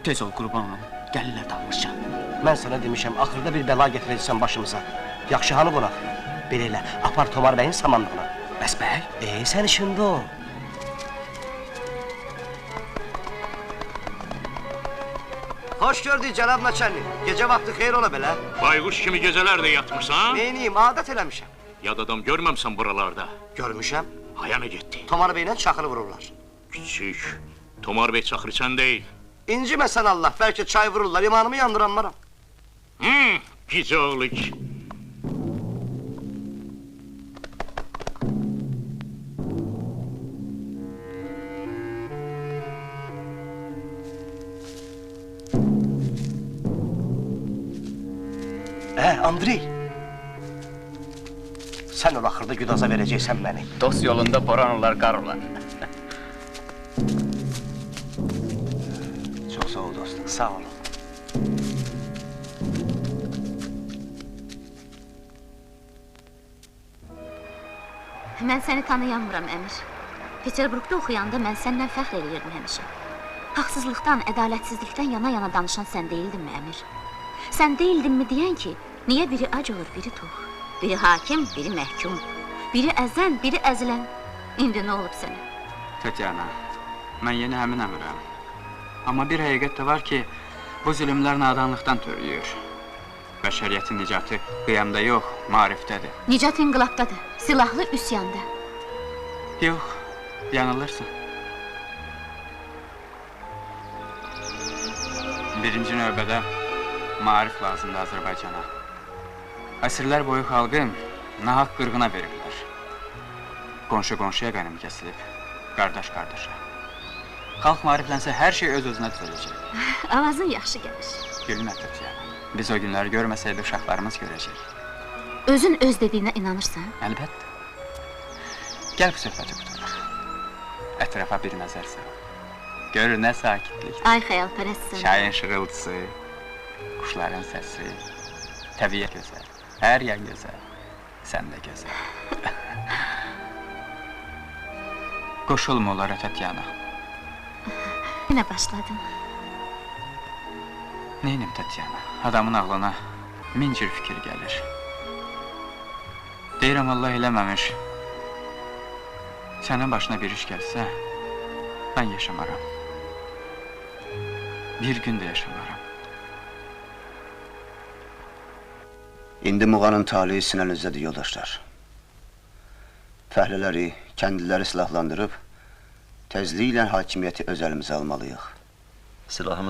Tez ol qurbanım, gəlirlər dalmışam. Mən sana demişəm, axırda bir bəla getirəcəksən başımıza. Yaxşı hanı qonaq? Bir elə, apar Tomar bəyin samanlığına. Bəs bəy? Sən işində ol. Hoş gördük cənab naçəlnik. Gecə vaxtı xeyir ola belə. Bayquş kimi gecələr də yatmışsan? Neyniyim, adət eləmişəm. Yad adam görməmsən buralarda. Görmüşəm. Hayana getdi. Tomar bəylə çaxırı vururlar. Küçük, Tomar bəy çaxırı sən deyil. İnciməsən Allah, bəlkə çay vururlar, imanımı yandıranmaram. Gicə oğluk. Andrey! Sən ol axırda güdaza verəcəksən məni. Dost yolunda boran olar, qar olar. Çox sağ ol dostum, sağ olun. Mən səni tanıyanmıram, Əmir. Peterburqda oxuyanda mən səndən fəxr eləyirdim həmişə. Haqsızlıqdan, ədalətsizlikdən yana-yana danışan sən deyildinmi, Əmir? Sən deyildinmi deyən ki, niyə biri ac olur, biri tox? Biri hakim, biri məhkum. Biri əzən, biri əzilən. İndi nə olub sənə? Tatyana, mən yenə həmin əmirəm. Amma bir həqiqət də var ki, bu zülümlər nadanlıqdan törüyür. Bəşəriyyətin nicatı qiyamda yox, maarifdədir. Nicat inqilabdadır, silahlı üsyanda. Yox, yanılırsan. Birinci növbədə maarif lazımdır Azərbaycana. Əsrlər boyu xalqın nahaq qırğına veriblər. Qonşu qonşuya qənim kəsilib, qardaş qardaşa. Xalq maariflənsə hər şey öz-özünə düzələcək. Avazın yaxşı gəlir. Gülmə Tatyana. Biz o günləri görməsəydi uşaqlarımız görəcək. Özün öz dediyinə inanırsan? Əlbəttə. Gəl bu söhbəti qutaraq. Ətrafa bir nəzər sal. Gör nə sakitlik. Ay xəyalpərəstsən. Çayın şırıltısı, quşların səsi, təbiət gözəl. Hər yer gözəl, sən də gözəl. Qoşulma onlara Tatyana. Yenə başladın. Neynim Tatyana? Adamın ağlına min cür fikir gəlir. Deyirəm Allah eləməmiş. Sənin başına bir iş gəlsə, mən yaşamaram. Bir gün də yaşamaram. İndi Muğanın talihi sinənizdədir, yoldaşlar. Fəhlələri, kəndiləri silahlandırıb, tezliklə hakimiyyəti öz əlimizə almalıyıq. Silahımız